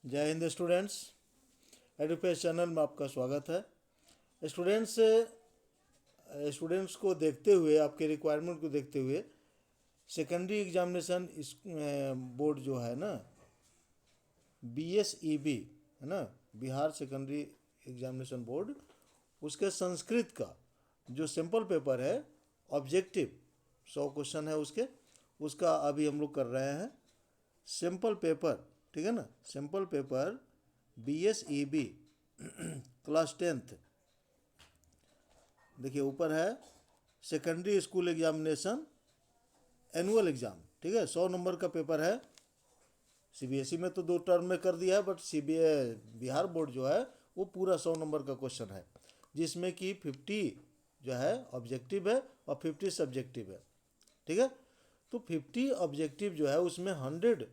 जय Hind students. एडुपेस channel में आपका स्वागत है। स्टूडेंट्स स्टूडेंट्स को देखते हुए, आपके रिक्वायरमेंट को देखते हुए सेकेंडरी एग्जामिनेशन बोर्ड जो है ना, BSEB है ना, बिहार सेकेंडरी एग्जामिनेशन बोर्ड, उसके संस्कृत का जो सिंपल पेपर है, ऑब्जेक्टिव 100 क्वेश्चन है उसका अभी हम लोग कर रहे हैं सिंपल पेपर। ठीक है ना, simple paper BSEB class 10th। देखिए ऊपर है secondary school examination annual exam. ठीक है, 100 नंबर का पेपर है। CBSE में तो 2 टर्म में कर दिया है, बट बिहार बोर्ड जो है वो पूरा 100 नंबर का क्वेश्चन है, जिसमें कि 50 जो है ऑब्जेक्टिव है और 50 सब्जेक्टिव है। ठीक है, तो 50 ऑब्जेक्टिव जो है उसमें 100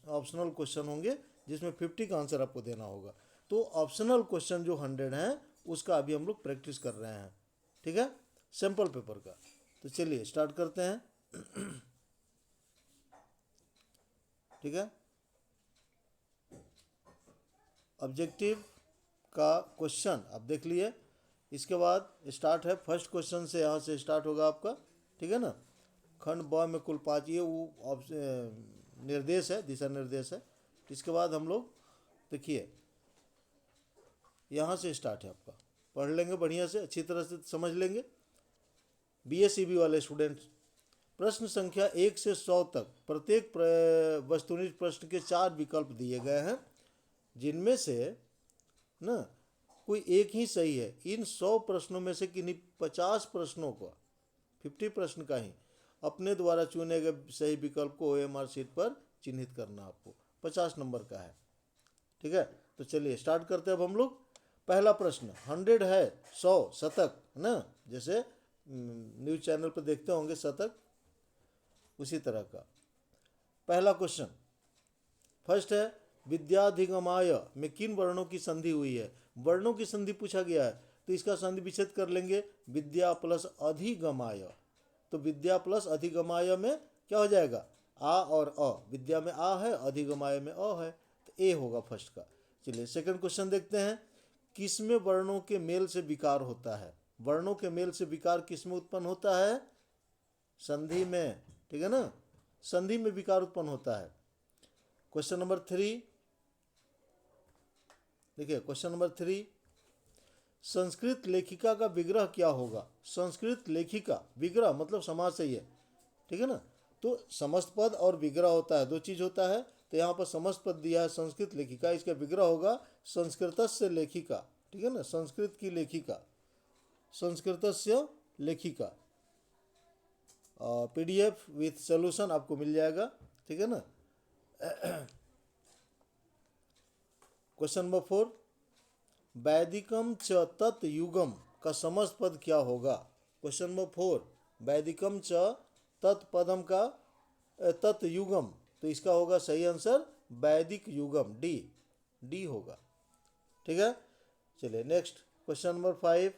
ऑप्शनल क्वेश्चन होंगे, जिसमें 50 का आंसर आपको देना होगा। तो ऑप्शनल क्वेश्चन जो 100 हैं उसका अभी हम लोग प्रैक्टिस कर रहे हैं। ठीक है, सिंपल पेपर का। तो चलिए स्टार्ट करते हैं। ठीक है, ऑब्जेक्टिव का क्वेश्चन आप देख लिए। इसके बाद स्टार्ट है फर्स्ट क्वेश्चन से, यहाँ से स्टार्ट होगा आपका। ठीक है ना, खंड ब में कुल 5 ये वो निर्देश है, दिशा निर्देश है। इसके बाद हम लोग देखिए यहाँ से स्टार्ट है आपका, पढ़ लेंगे बढ़िया से, अच्छी तरह से समझ लेंगे। BSEB वाले स्टूडेंट्स, प्रश्न संख्या 1 से 100 तक प्रत्येक वस्तुनिष्ठ प्रश्न के 4 विकल्प दिए गए हैं, जिनमें से ना कोई एक ही सही है। इन 100 प्रश्नों में से किन्हीं 50 प्रश्नों का, 50 प्रश्न का ही अपने द्वारा चुने गए सही विकल्प को OMR शीट पर चिन्हित करना आपको। 50 नंबर का है। ठीक है, तो चलिए स्टार्ट करते हैं अब हम लोग। पहला प्रश्न 100 है, 100 शतक है ना, जैसे न्यूज चैनल पर देखते होंगे शतक, उसी तरह का पहला क्वेश्चन। फर्स्ट है विद्याधिगमाय में किन वर्णों की संधि हुई है। वर्णों की संधि पूछा गया है, तो इसका संधि विच्छेद कर लेंगे, विद्या प्लस अधिगमाय। तो विद्या प्लस अधिगमाय में क्या हो जाएगा, आ और अ। विद्या में आ है, अधिगमाय में अ है, तो ए होगा फर्स्ट का। चलिए सेकंड क्वेश्चन देखते हैं। किसमें वर्णों के मेल से विकार होता है। वर्णों के मेल से विकार किसमें उत्पन्न होता है, संधि में। ठीक है ना, संधि में विकार उत्पन्न होता है। क्वेश्चन नंबर 3 देखिए, क्वेश्चन नंबर 3, संस्कृत लेखिका का विग्रह क्या होगा। संस्कृत लेखिका, विग्रह मतलब समास से ही है। ठीक है ना, तो समस्त पद और विग्रह होता है, 2 चीज होता है। तो यहाँ पर समस्त पद दिया है संस्कृत लेखिका, इसका विग्रह होगा संस्कृतस्य लेखिका। ठीक है ना, संस्कृत की लेखिका, संस्कृतस्य लेखिका। PDF विथ सोल्यूशन आपको मिल जाएगा। ठीक है ना। क्वेश्चन नंबर 4, वैदिकम च तत्युगम का समस्त पद क्या होगा। क्वेश्चन नंबर 4, वैदिकम च तत्पदम का तत्युगम, तो इसका होगा सही आंसर वैदिक युगम, डी होगा। ठीक है, चलिए नेक्स्ट क्वेश्चन नंबर 5,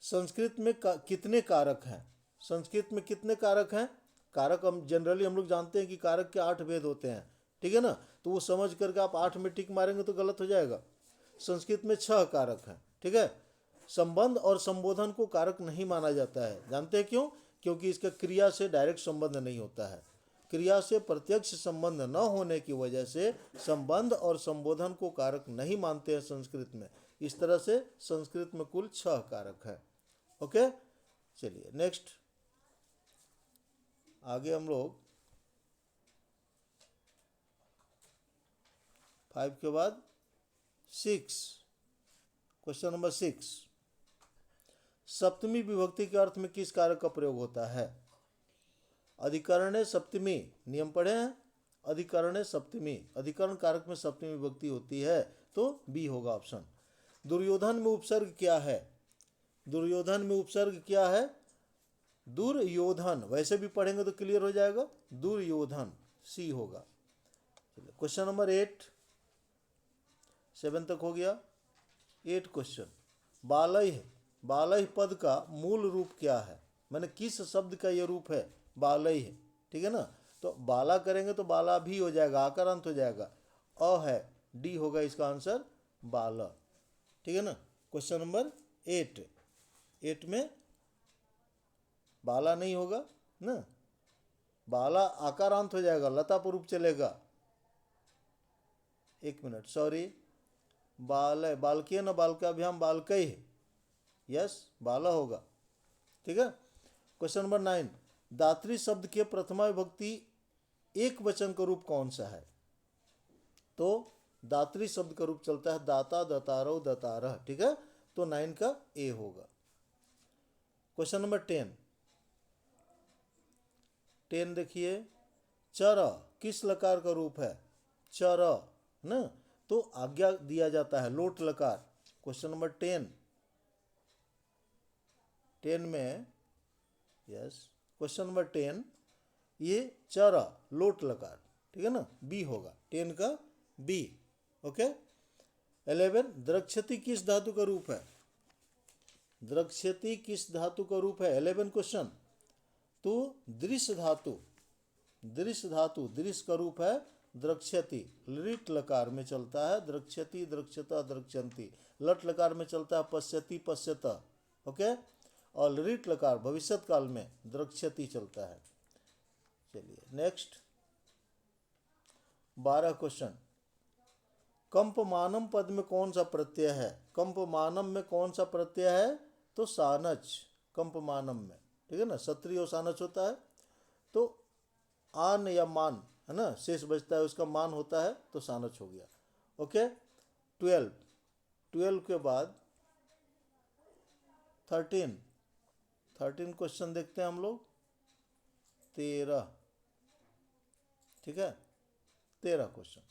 संस्कृत में कितने कारक हैं। संस्कृत में कितने कारक हैं। कारक हम जनरली हम लोग जानते हैं कि कारक के 8 भेद होते हैं। ठीक है ना, तो वो समझ करके आप 8 में टिक मारेंगे तो गलत हो जाएगा। संस्कृत में 6 कारक हैं। ठीक है, संबंध और संबोधन को कारक नहीं माना जाता है। जानते हैं क्यों, क्योंकि इसका क्रिया से डायरेक्ट संबंध नहीं होता है। क्रिया से प्रत्यक्ष संबंध न होने की वजह से संबंध और संबोधन को कारक नहीं मानते हैं संस्कृत में। इस तरह से संस्कृत में कुल 6 कारक हैं। ओके, चलिए नेक्स्ट आगे हम लोग 5 के बाद 6, क्वेश्चन नंबर 6, सप्तमी विभक्ति के अर्थ में किस कारक का प्रयोग होता है। अधिकरण सप्तमी, नियम पढ़े हैं, अधिकरण सप्तमी, अधिकरण कारक में सप्तमी विभक्ति होती है, तो बी होगा ऑप्शन। दुर्योधन में उपसर्ग क्या है। दुर्योधन में उपसर्ग क्या है, दुर्योधन, वैसे भी पढ़ेंगे तो क्लियर हो जाएगा, दुर्योधन, सी होगा। क्वेश्चन नंबर 8, 7 तक हो गया। 8 क्वेश्चन, बालय, बालय पद का मूल रूप क्या है, मैंने किस शब्द का ये रूप है, बालय है। ठीक है ना, तो बाला करेंगे तो बाला भी हो जाएगा, आकार अंत हो जाएगा। अ है, डी होगा इसका आंसर बाल। ठीक है ना। क्वेश्चन नंबर 8 में बाला नहीं होगा ना, बाला आकारांत हो जाएगा, लता पर रूप चलेगा। 1 मिनट, सॉरी, बाल बालकीय न बालकाभ्याम बालकई है, यस बाला होगा। ठीक है। क्वेश्चन नंबर 9, दात्री शब्द के प्रथमा विभक्ति एक वचन का रूप कौन सा है? तो दात्री शब्द का रूप चलता है दाता, दतारो, दतारह। ठीक है, तो 9 का ए होगा। क्वेश्चन नंबर 10 देखिए, चर किस लकार का रूप है? चर ना, तो आज्ञा दिया जाता है, लोट लकार। क्वेश्चन नंबर 10 में, यस, क्वेश्चन नंबर 10, ये चर लोट लकार। ठीक है ना, बी होगा, 10 का बी। ओके। 11, द्रक्षति किस धातु का रूप है? द्रक्षति किस धातु का रूप है? 11 क्वेश्चन। तो दृश्य धातु, दृश्य धातु, दृश्य का रूप है द्रक्षति, लिट लकार में चलता है द्रक्षति, द्रक्षता, द्रक्षन्ति। लट लकार में चलता है पश्यति, पश्यत। ओके। और लिट लकार भविष्यत काल में द्रक्षति चलता है। चलिए नेक्स्ट, 12 क्वेश्चन। कंपमानम पद में कौन सा प्रत्यय है? कंपमानम में कौन सा प्रत्यय है? तो सानच, कंपमानम में। ठीक है ना, क्षत्रिय और सानच होता है, तो आन या मान है ना, शेष बचता है, उसका मान होता है, तो सानच हो गया। ओके। 12 के बाद 13 क्वेश्चन देखते हैं हम लोग। 13, ठीक है, 13 क्वेश्चन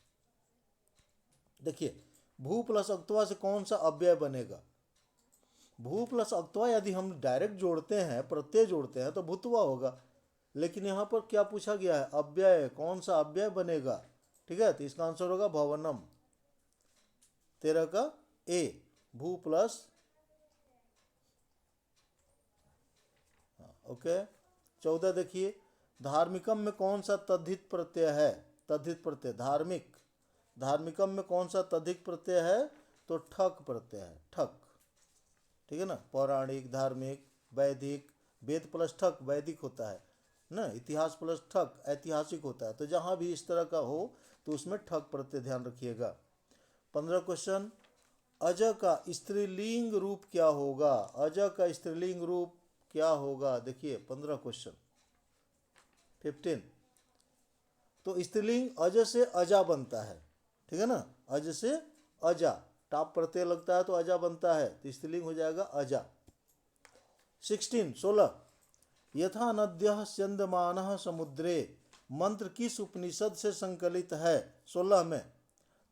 देखिए, भू प्लस अक्तवा से कौन सा अव्यय बनेगा? भू प्लस अक्तवा यदि हम डायरेक्ट जोड़ते हैं, प्रत्यय जोड़ते हैं, तो भूतवा होगा। लेकिन यहाँ पर क्या पूछा गया है? अव्यय, कौन सा अव्यय बनेगा? ठीक है, तो इसका आंसर होगा भवनम। 13 का ए, भू प्लस, ओके। 14 देखिए, धार्मिकम में कौन सा तद्धित प्रत्यय है? तद्धित प्रत्यय, धार्मिक, धार्मिकम में कौन सा तद्धित प्रत्यय है? तो ठक प्रत्यय है, ठक। ठीक है ना, पौराणिक, धार्मिक, वैदिक, वेद प्लस ठक वैदिक होता है ना, इतिहास प्लस ठक ऐतिहासिक होता है। तो जहाँ भी इस तरह का हो तो उसमें ठक प्रत्यय ध्यान रखिएगा। 15 क्वेश्चन, अज का स्त्रीलिंग रूप क्या होगा? अज का स्त्रीलिंग रूप क्या होगा? देखिए 15 क्वेश्चन। 15, तो स्त्रीलिंग अज से अजा बनता है। ठीक है ना, अज से अजा, टाप प्रत्यय लगता है तो अजा बनता है, तो स्त्रीलिंग हो जाएगा अजा। 16 यथा नद्यः स्यन्दमानः समुद्रे, मंत्र किस उपनिषद से संकलित है? 16 में,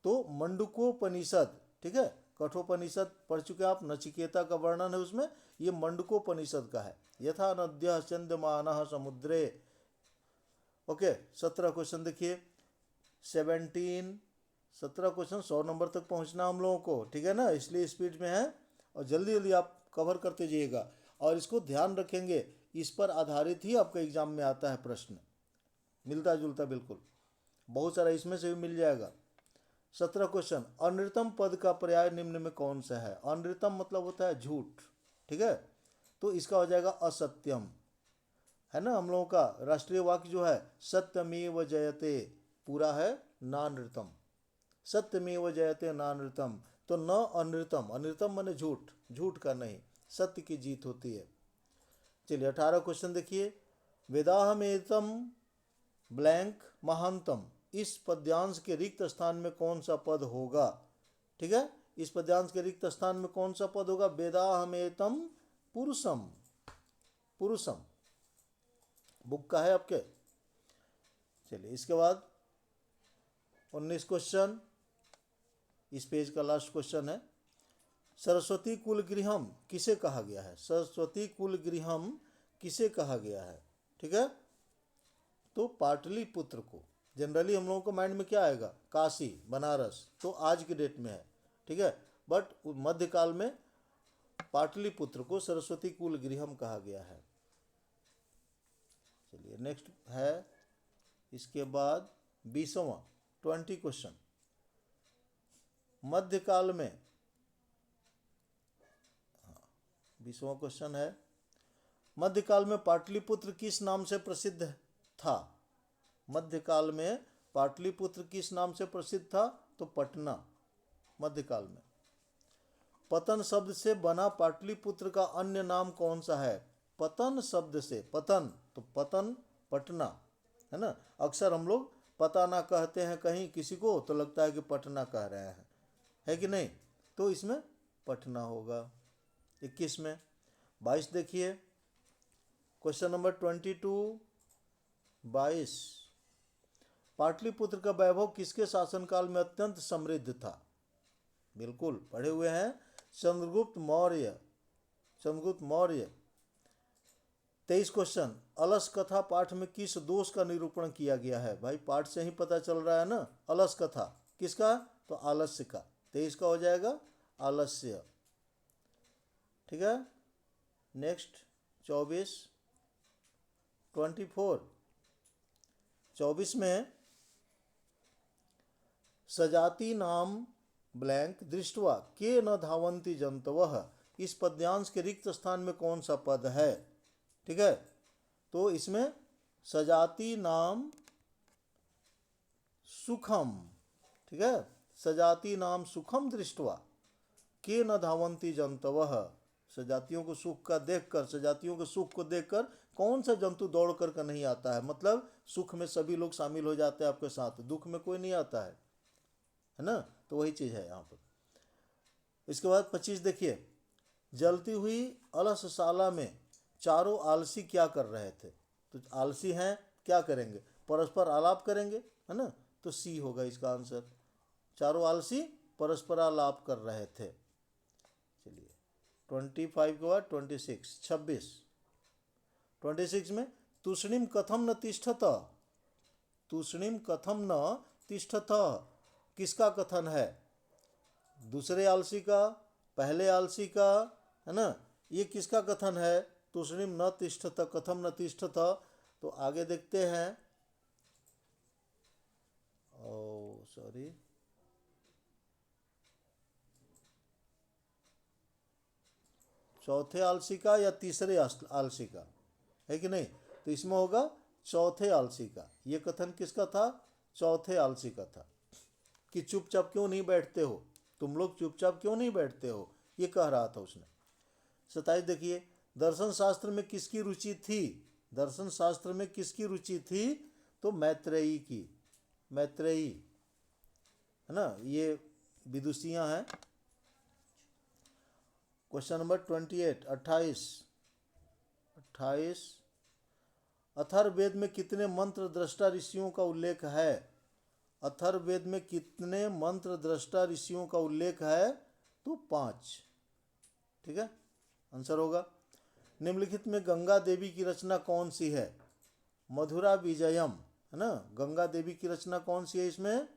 तो मंडूकोपनिषद। ठीक है, कठोपनिषद पढ़ चुके आप, नचिकेता का वर्णन है उसमें, ये मंडूकोपनिषद का है। यथा नद्यः स्यन्दमानः समुद्रे। ओके। 17 क्वेश्चन देखिए, 17 क्वेश्चन, 100 नंबर तक पहुंचना हम लोगों को। ठीक है ना, इसलिए स्पीड में है और जल्दी जल्दी आप कवर करते जाइएगा, और इसको ध्यान रखेंगे, इस पर आधारित ही आपका एग्जाम में आता है प्रश्न, मिलता जुलता बिल्कुल, बहुत सारा इसमें से भी मिल जाएगा। 17 क्वेश्चन, अनृतम पद का पर्याय निम्न में कौन सा है? अनृतम मतलब होता है झूठ। ठीक है, तो इसका हो जाएगा असत्यम, है ना। हम लोगों का राष्ट्रीय वाक्य जो है सत्यमेव जयते, पूरा है नानृतम, सत्यमेव जयते नानृतम, तो न अनृतम, अनृतम माने झूठ, झूठ का नहीं, सत्य की जीत होती है। चलिए 18 क्वेश्चन देखिए, वेदाहमेतम ब्लैंक महांतम, इस पद्यांश के रिक्त स्थान में कौन सा पद होगा? ठीक है, इस पद्यांश के रिक्त स्थान में कौन सा पद होगा? वेदाहमेतम पुरुषम, पुरुषम बुक का है आपके। चलिए इसके बाद 19 क्वेश्चन, इस पेज का लास्ट क्वेश्चन है, सरस्वती कुल गृहम किसे कहा गया है? सरस्वती कुल गृहम किसे कहा गया है? ठीक है, तो पाटलिपुत्र को। जनरली हम लोगों को माइंड में क्या आएगा? काशी, बनारस, तो आज की डेट में है। ठीक है, बट मध्यकाल में पाटलिपुत्र को सरस्वती कुल गृहम कहा गया है। चलिए नेक्स्ट है, इसके बाद 20वां 20 क्वेश्चन, मध्यकाल में, 20वां क्वेश्चन है, मध्यकाल में पाटलिपुत्र किस नाम से प्रसिद्ध था? मध्यकाल में पाटलिपुत्र किस नाम से प्रसिद्ध था? तो पटना, मध्यकाल में। पतन शब्द से बना पाटलिपुत्र का अन्य नाम कौन सा है? पतन शब्द से, पतन तो पतन, पटना, है ना। अक्सर हम लोग पता ना कहते हैं कहीं किसी को तो लगता है कि पटना कह रहे हैं, है कि नहीं? तो इसमें पटना होगा। 21 में 22 देखिए, क्वेश्चन नंबर 22, 22, पाटलिपुत्र का वैभव किसके शासनकाल में अत्यंत समृद्ध था? बिल्कुल पढ़े हुए हैं, चंद्रगुप्त मौर्य, चंद्रगुप्त मौर्य। 23 क्वेश्चन, अलस कथा पाठ में किस दोष का निरूपण किया गया है? भाई पाठ से ही पता चल रहा है ना। अलस कथा किसका? तो आलस्य का। 23 का हो जाएगा आलस्य, ठीक है। नेक्स्ट 24, 24, 24 में सजाति नाम ब्लैंक दृष्टवा के न धावंती जंतवः, इस पद्यांश के रिक्त स्थान में कौन सा पद है? ठीक है, तो इसमें सजाति नाम सुखम, ठीक है, सजाति नाम सुखम दृष्टवा के न धावंती जंतवः, सजातियों को सुख का देखकर, सजातियों के सुख को देखकर कौन सा जंतु दौड़ कर नहीं आता है? मतलब सुख में सभी लोग शामिल हो जाते हैं आपके साथ, दुख में कोई नहीं आता है ना। तो वही चीज है यहाँ पर। इसके बाद 25 देखिए, जलती हुई अलसशाला में चारों आलसी क्या कर रहे थे? तो आलसी हैं, क्या करेंगे? परस्पर आलाप करेंगे, है ना। तो सी होगा इसका आंसर, चारों आलसी परस्पर आलाप कर रहे थे। चलिए 25 के बाद 26, 26 में तूष्णीम कथम न तिष्ठत, तूष्णीम कथम न तिष्ठत किसका कथन है? दूसरे आलसी का, पहले आलसी का, है ना। ये किसका कथन है? तूष्णीम न तिष्ठत, कथम न तिष्ठत। तो आगे देखते हैं, ओ सॉरी, चौथे आलसी का या तीसरे आलसी का, है कि नहीं? तो इसमें होगा चौथे आलसी का। ये कथन किसका था? चौथे आलसी का था, कि चुपचाप क्यों नहीं बैठते हो, तुम लोग चुपचाप क्यों नहीं बैठते हो, ये कह रहा था उसने। 27 देखिए, दर्शन शास्त्र में किसकी रुचि थी? दर्शन शास्त्र में किसकी रुचि थी? तो मैत्रेयी की, मैत्रेयी, है ना। ये विदुषियां हैं। क्वेश्चन नंबर 28, 28, अथर्ववेद में कितने मंत्र दृष्टा ऋषियों का उल्लेख है? अथर्ववेद में कितने मंत्र दृष्टा ऋषियों का उल्लेख है? तो 5, ठीक है, आंसर होगा। निम्नलिखित में गंगा देवी की रचना कौन सी है? मधुरा विजयम, है ना। गंगा देवी की रचना कौन सी है इसमें?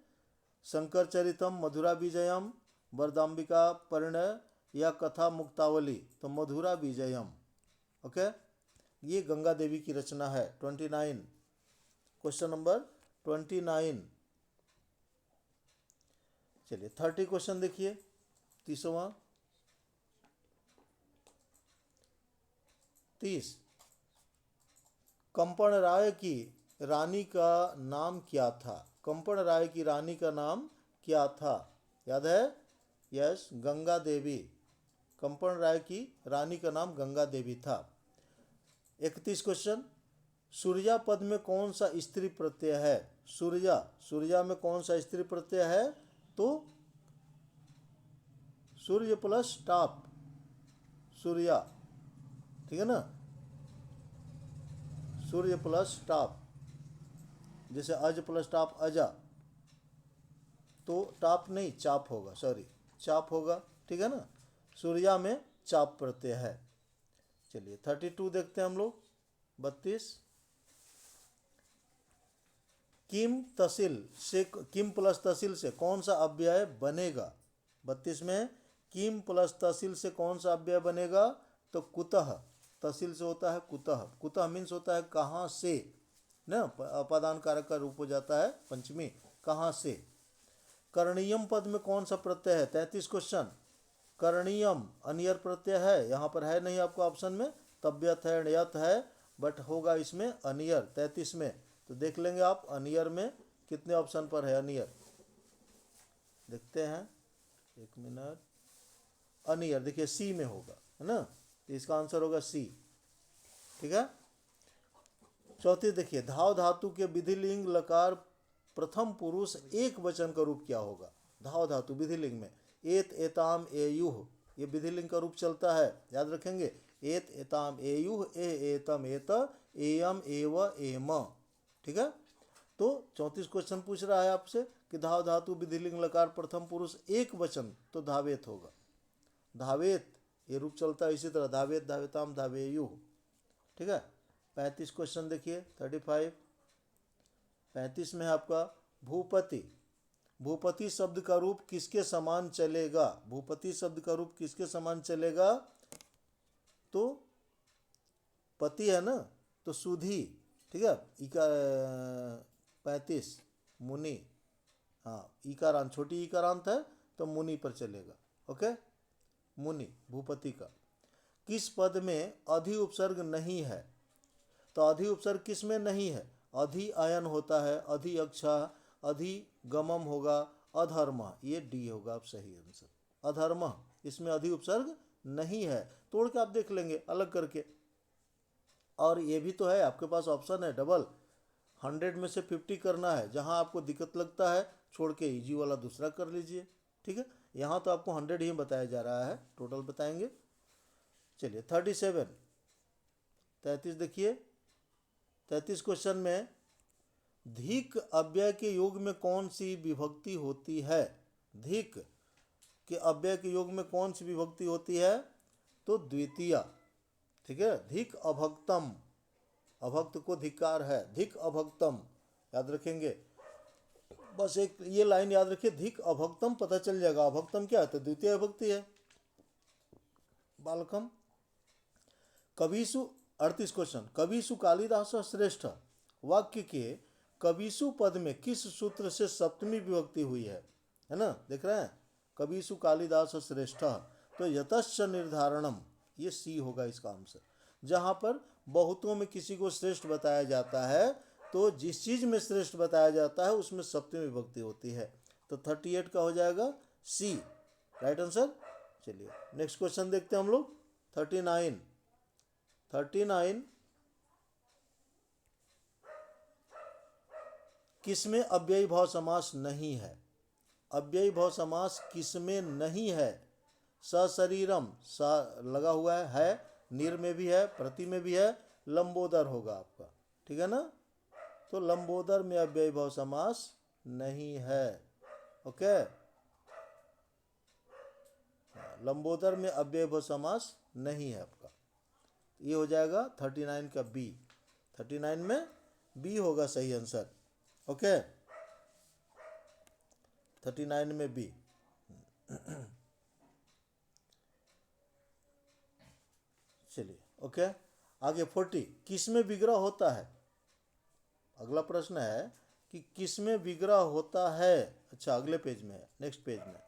शंकर चरितम, मधुरा विजयम, वरदाम्बिका परिणय या कथा मुक्तावली। तो मधुरा विजयम, ओके, ये गंगा देवी की रचना है। 29, क्वेश्चन नंबर 29। चलिए 30 क्वेश्चन देखिए, 30वां, 30, कंपन राय की रानी का नाम क्या था? कंपन राय की रानी का नाम क्या था? याद है? यस, गंगा देवी। कंपन राय की रानी का नाम गंगा देवी था। 31 क्वेश्चन, सूर्या पद में कौन सा स्त्री प्रत्यय है? सूर्या, सूर्या में कौन सा स्त्री प्रत्यय है? तो सूर्य प्लस टाप, सूर्या, ठीक है ना, सूर्य प्लस टाप, जैसे अज प्लस टाप अजा, तो टाप नहीं चाप होगा, सॉरी चाप होगा, ठीक है ना। सूर्या में चाप प्रत्यय है। चलिए 32 देखते हैं हम लोग, 32, किम तहसील से, किम प्लस तहसील से कौन सा अव्यय बनेगा? 32 में किम प्लस तहसील से कौन सा अव्यय बनेगा? तो कुतः, तहसील से होता है कुतः, कुतः मीन्स होता है कहाँ से ना, अपादान कारक का रूप हो जाता है पंचमी, कहाँ से। करणीयम पद में कौन सा प्रत्यय है? 33 क्वेश्चन। करणीयम अनियर प्रत्यय है, यहाँ पर है नहीं आपको ऑप्शन में, तब्यत है, ण्यत है, बट होगा इसमें अनियर 33 में। तो देख लेंगे आप अनियर में कितने ऑप्शन पर है अनियर, देखते हैं, एक मिनट। अनियर देखिए सी में होगा, है ना, तो इसका आंसर होगा सी। ठीक है। चौथी देखिए, धाव धातु के विधिलिंग लकार प्रथम पुरुष एक वचन का रूप क्या होगा? धाव धातु विधिलिंग में एत एताम एयुह, ये विधिलिंग का रूप चलता है, याद रखेंगे। एत एताम एयुह, ए एतम एत, एयम एव एम। ठीक है। तो 34 क्वेश्चन पूछ रहा है आपसे कि धाव धातु विधिलिंग लकार प्रथम पुरुष एक वचन, तो धावेत होगा। धावेत ये रूप चलता है इसी तरह, धावेत धावेताम धावेयुह। ठीक है। 35 क्वेश्चन देखिए, 35 35 में आपका भूपति। भूपति शब्द का रूप किसके समान चलेगा? भूपति शब्द का रूप किसके समान चलेगा? तो पति है ना, तो सुधी। ठीक है। इका 35 मुनि, हाँ इकारांत, छोटी इकारांत है तो मुनि पर चलेगा। ओके, मुनि भूपति का। किस पद में अधि उपसर्ग नहीं है? तो अधि उपसर्ग किस में नहीं है? अधि आयन होता है, अधि अक्षा, अधि गमम होगा, अधर्म, ये डी होगा आप सही आंसर। अधर्म, इसमें अधि उपसर्ग नहीं है। तोड़ के आप देख लेंगे अलग करके। और ये भी तो है आपके पास ऑप्शन है डबल, 100 में से 50 करना है, जहां आपको दिक्कत लगता है छोड़ के इजी वाला दूसरा कर लीजिए। ठीक है। यहाँ तो आपको 100 ही बताया जा रहा है, टोटल बताएंगे। चलिए 37 33 देखिए, 33 क्वेश्चन में धिक अव्यय के योग में कौन सी विभक्ति होती है? धिक के अव्यय के योग में कौन सी विभक्ति होती है? तो द्वितीय। ठीक है। धिक अभक्तम, अभक्त को धिक्कार है, धिक अभक्तम, याद रखेंगे। बस एक ये लाइन याद रखिए, धिक अभक्तम, पता चल जाएगा अभक्तम क्या है, तो द्वितीय विभक्ति है। बालकम। कविसु 38 क्वेश्चन, कविसु कालिदास श्रेष्ठ वाक्य के कविसु पद में किस सूत्र से सप्तमी विभक्ति हुई है ना, देख रहे हैं, कविसु कालिदास श्रेष्ठ, तो यतश्च निर्धारणम, ये सी होगा इसका आंसर। जहाँ पर बहुतों में किसी को श्रेष्ठ बताया जाता है, तो जिस चीज में श्रेष्ठ बताया जाता है उसमें सप्तमी विभक्ति होती है, तो 38 का हो जाएगा सी, राइट आंसर। चलिए नेक्स्ट क्वेश्चन देखते हैं हम लोग। 39 किसमें अव्ययी भाव समास नहीं है? अव्ययी भाव समास किसमें नहीं है? सशरीरम, सा लगा हुआ है, निर में भी है, प्रति में भी है, लंबोदर होगा आपका। ठीक है ना, तो लंबोदर में अव्ययी भाव समास नहीं है। ओके, लंबोदर में अव्ययी भाव समास नहीं है आपका, ये हो जाएगा 39 का बी। 39 में बी होगा सही आंसर। ओके, 39 में बी। चलिए ओके, आगे 40 किस में विग्रह होता है? अगला प्रश्न है कि किस में विग्रह होता है। अच्छा अगले पेज में है, नेक्स्ट पेज में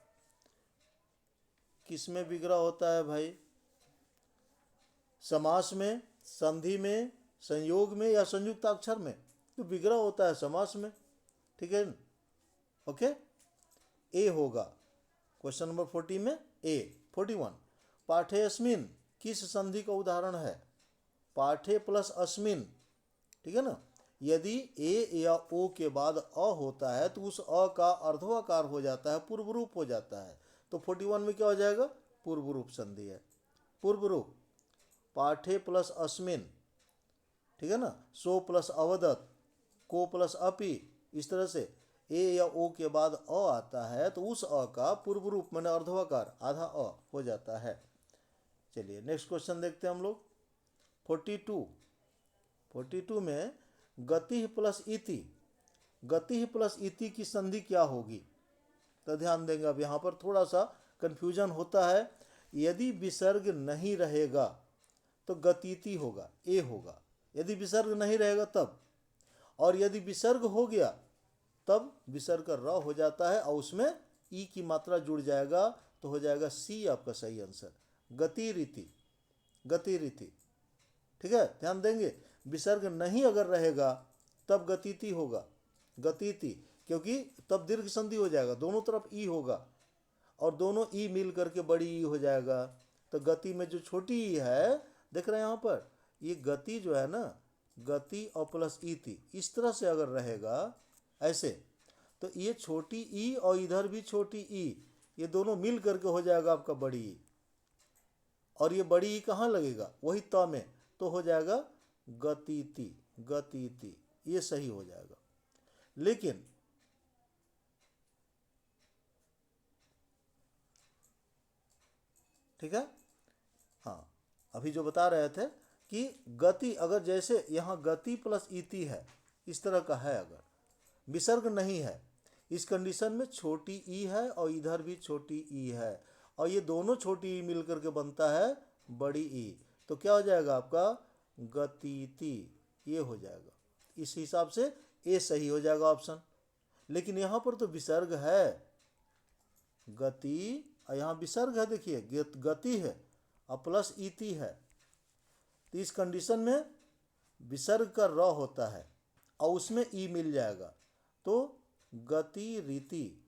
किस में विग्रह होता है भाई? समास में, संधि में, संयोग में या संयुक्त अक्षर में? तो विग्रह होता है समास में। ठीक है, ओके, ए होगा क्वेश्चन नंबर 40 में ए। 41 पाठेयस्मिन किस संधि का उदाहरण है? पाठे प्लस अस्मिन। ठीक है ना, यदि ए या ओ के बाद अ होता है तो उस अ का अर्धवाकार हो जाता है, पूर्व रूप हो जाता है। तो 41 में क्या हो जाएगा? पूर्व रूप संधि है, पूर्व रूप। पाठे प्लस अस्मिन, ठीक है ना, सो प्लस अवदत, को प्लस अपि, इस तरह से ए या ओ के बाद अ आता है तो उस अ का पूर्व रूप मैंने अर्धवाकार आधा अ हो जाता है। चलिए नेक्स्ट क्वेश्चन देखते हैं हम लोग। 42 में गति प्लस इति, गति प्लस इति की संधि क्या होगी? तो ध्यान देंगे, अब यहाँ पर थोड़ा सा कंफ्यूजन होता है। यदि विसर्ग नहीं रहेगा तो गतिति होगा, ए होगा, यदि विसर्ग नहीं रहेगा तब। और यदि विसर्ग हो गया तब विसर्ग का र हो जाता है और उसमें ई की मात्रा जुड़ जाएगा, तो हो जाएगा सी आपका सही आंसर, गति रीति, गति रीति। ठीक है, ध्यान देंगे। विसर्ग नहीं अगर रहेगा तब गतिति होगा, गतिति, क्योंकि तब दीर्घ संधि हो जाएगा, दोनों तरफ ई होगा और दोनों ई मिल करके बड़ी ई हो जाएगा। तो गति में जो छोटी ई है, देख रहे हैं यहाँ पर, ये गति जो है ना, गति और प्लस ई थी, इस तरह से अगर रहेगा ऐसे, तो ये छोटी ई और इधर भी छोटी ई, ये दोनों मिल करके हो जाएगा आपका बड़ी ई, और ये बड़ी ई कहाँ लगेगा, वही त में, तो हो जाएगा गतिति, गतिति, ये सही हो जाएगा। लेकिन ठीक है, हाँ, अभी जो बता रहे थे कि गति अगर जैसे यहाँ गति प्लस इति है, इस तरह का है, अगर विसर्ग नहीं है, इस कंडीशन में छोटी ई है और इधर भी छोटी ई है, और ये दोनों छोटी ई मिलकर के बनता है बड़ी ई, तो क्या हो जाएगा आपका गतिति, ये हो जाएगा। इस हिसाब से ए सही हो जाएगा ऑप्शन। लेकिन यहाँ पर तो विसर्ग है, गति, यहाँ विसर्ग है, देखिए गति है और प्लस इति है, तो इस कंडीशन में विसर्ग का र होता है और उसमें ई मिल जाएगा, तो गति रीति,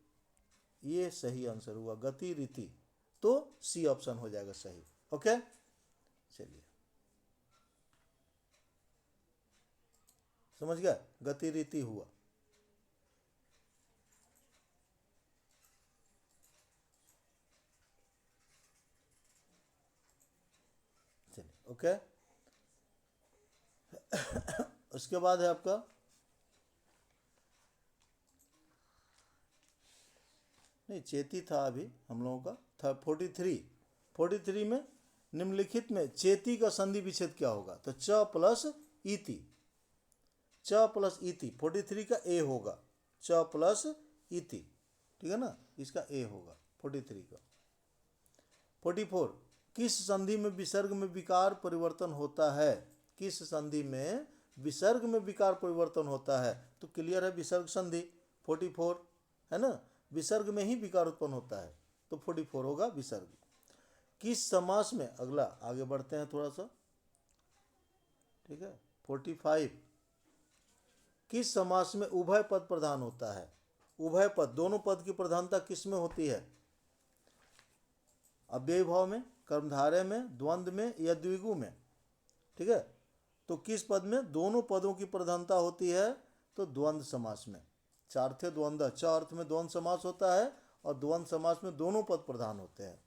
ये सही आंसर हुआ, गति रीति, तो सी ऑप्शन हो जाएगा सही। ओके, चलिए, समझ गया, गति रीति हुआ। चलिए, ओके। उसके बाद है आपका नहीं, चेती था अभी हम लोगों का था 43 में निम्नलिखित में चेती का संधि विच्छेद क्या होगा, तो च प्लस इति, च प्लस इति 43 का ए होगा, च प्लस इति, ठीक है ना, इसका ए होगा 43 का। 44, किस संधि में विसर्ग में विकार परिवर्तन होता है, किस संधि में विसर्ग में विकार परिवर्तन होता है, तो क्लियर है, विसर्ग संधि 44 है ना, विसर्ग में ही विकार उत्पन्न होता है, तो 44 होगा विसर्ग। किस समास में, अगला आगे बढ़ते हैं थोड़ा सा, ठीक है, 45, किस समास में उभय पद प्रधान होता है, उभय पद, दोनों पद की प्रधानता किस में होती है, अव्ययी भाव में, कर्मधारय में, द्वंद्व में या द्विगु में, ठीक है, तो किस पद में दोनों पदों की प्रधानता होती है, तो द्वंद्व समास में, चार्थे द्वंद्व, च अर्थ में द्वंद्व समास होता है और द्वंद्व समास में दोनों पद प्रधान होते हैं।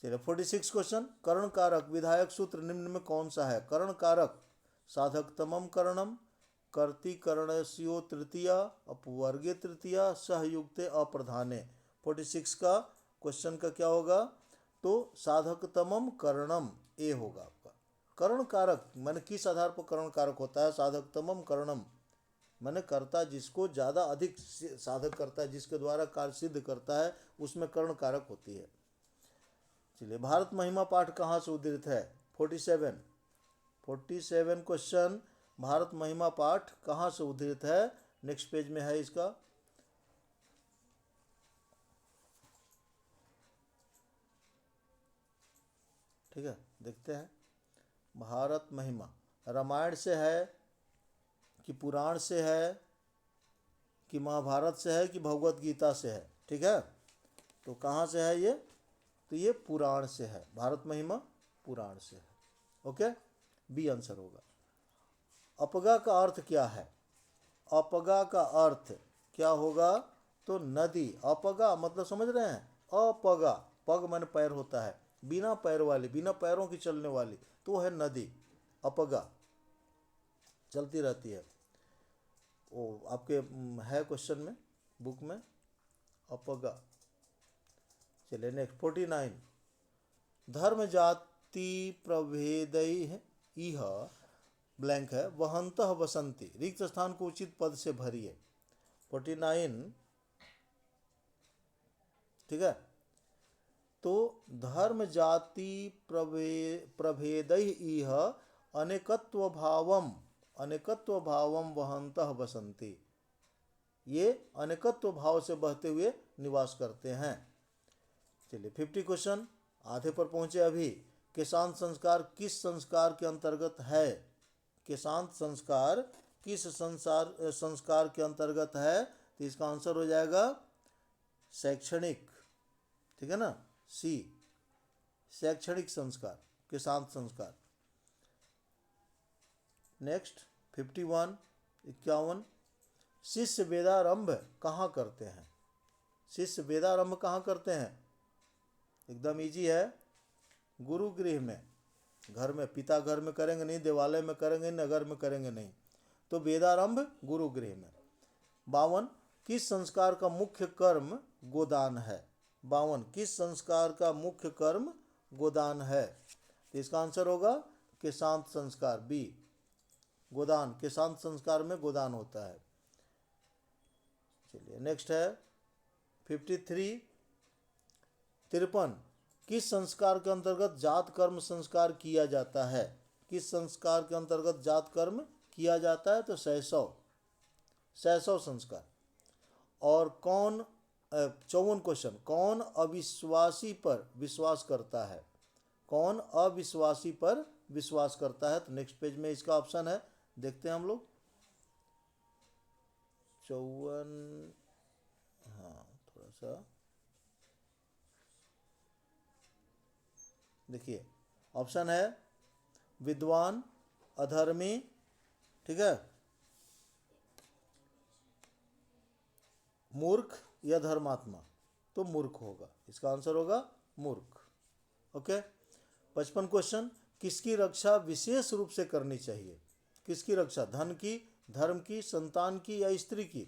चलिए 46 क्वेश्चन, कर्ण कारक विधायक सूत्र निम्न में कौन सा है, कर्ण कारक साधकतमम करणम, कर्ति कर्णस्यो तृतीया, अपवर्गे तृतीया, सहयुक्ते अप्रधाने। 46 का क्वेश्चन का क्या होगा, तो साधकतमम करणम ए होगा आपका। कर्ण कारक माने किस आधार पर कर्ण कारक होता है, साधकतमम करणम माने कर्ता जिसको ज़्यादा अधिक साधक करता है, जिसके द्वारा कार्य सिद्ध करता है, उसमें कर्ण कारक होती है। चलिए, भारत महिमा पाठ कहाँ से उद्धृत है, 47 क्वेश्चन, भारत महिमा पाठ कहाँ से उद्धृत है, नेक्स्ट पेज में है इसका, ठीक है, देखते हैं। भारत महिमा रामायण से है कि पुराण से है कि महाभारत से है कि भगवत गीता से है, ठीक है, तो कहाँ से है ये, तो ये पुराण से है, भारत महिमा पुराण से है। ओके, बी आंसर होगा। अपगा का अर्थ क्या है, अपगा का अर्थ क्या होगा, तो नदी, अपगा मतलब समझ रहे हैं, अपगा, पग माने पैर होता है, बिना पैर वाली, बिना पैरों की चलने वाली, तो है नदी, अपगा, चलती रहती है, वो आपके है क्वेश्चन में, बुक में, अपगा। चलिए नेक्स्ट 49, धर्म जाति प्रभेदैः इह ब्लैंक है वहंतः वसंती, रिक्त स्थान को उचित पद से भरिए। 49, ठीक है, तो धर्म जाति प्रभेदैः इह अनेकत्व भावम वहंतः वसंती, ये अनेकत्व भाव से बहते हुए निवास करते हैं। चलिए 50 क्वेश्चन, आधे पर पहुंचे अभी। केशांत संस्कार किस संस्कार के अंतर्गत है? केशांत संस्कार किस संस्कार के अंतर्गत है? तो इसका आंसर हो जाएगा शैक्षणिक, ठीक है ना, सी, शैक्षणिक संस्कार, केशांत संस्कार। नेक्स्ट 51, शिष्य वेदारंभ कहाँ करते हैं? शिष्य वेदारंभ कहाँ करते हैं? एकदम इजी है, गुरु गृह में, घर में। पिता घर में करेंगे नहीं, देवालय में करेंगे, नगर में करेंगे नहीं, तो वेदारंभ गुरु गृह में। 52, किस संस्कार का मुख्य कर्म गोदान है? 52, किस संस्कार का मुख्य कर्म गोदान है? तो इसका आंसर होगा केशांत संस्कार, बी, गोदान। केशांत संस्कार में गोदान होता है। चलिए नेक्स्ट है 53, 53, किस संस्कार के अंतर्गत जात कर्म संस्कार किया जाता है? किस संस्कार के अंतर्गत जात कर्म किया जाता है? तो शैशव, शैशव संस्कार। और कौन 54 क्वेश्चन, कौन अविश्वासी पर विश्वास करता है? कौन अविश्वासी पर विश्वास करता है? तो नेक्स्ट पेज में इसका ऑप्शन है, देखते हैं हम लोग। 54, हाँ थोड़ा सा देखिए, ऑप्शन है विद्वान, अधर्मी, ठीक है, मूर्ख या धर्मात्मा। तो मूर्ख होगा, इसका आंसर होगा मूर्ख। ओके। 55 क्वेश्चन, किसकी रक्षा विशेष रूप से करनी चाहिए? किसकी रक्षा? धन की, धर्म की, संतान की या स्त्री की?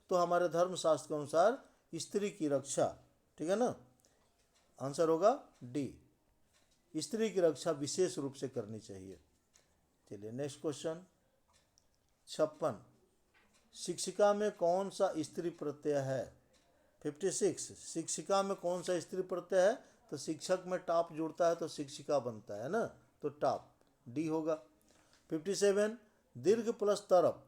तो हमारे धर्मशास्त्र के अनुसार स्त्री की रक्षा, ठीक है ना, आंसर होगा डी, स्त्री की रक्षा विशेष रूप से करनी चाहिए। चलिए नेक्स्ट क्वेश्चन 56, शिक्षिका में कौन सा स्त्री प्रत्यय है? 56, शिक्षिका में कौन सा स्त्री प्रत्यय है? तो शिक्षक में टाप जुड़ता है तो शिक्षिका बनता है ना, तो टाप, डी होगा। 57, दीर्घ प्लस तरप,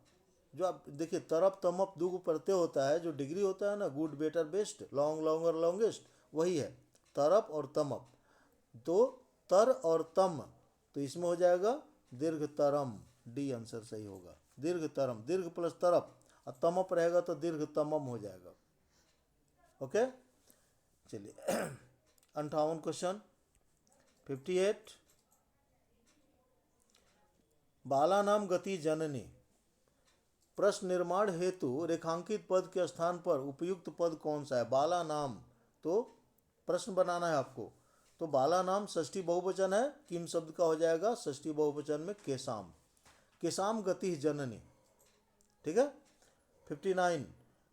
जो आप देखिए तरप तमप दो प्रत्यय होता है, जो डिग्री होता है ना, good better best, long longer longest, वही है तरप और तमप। तो तर और तम, तो इसमें हो जाएगा दीर्घ तरम, डी आंसर सही होगा, दीर्घ तरम, दीर्घ प्लस तरप, और तमप रहेगा तो दीर्घ तमम हो जाएगा। ओके। चलिए 58 क्वेश्चन 58, बाला नाम गति जननी, प्रश्न निर्माण हेतु रेखांकित पद के स्थान पर उपयुक्त पद कौन सा है? बाला नाम, तो प्रश्न बनाना है आपको। तो बाला नाम षष्ठी बहुवचन है, किम शब्द का हो जाएगा षष्ठी बहुवचन में केशाम, केशाम गति जननी, ठीक है। 59,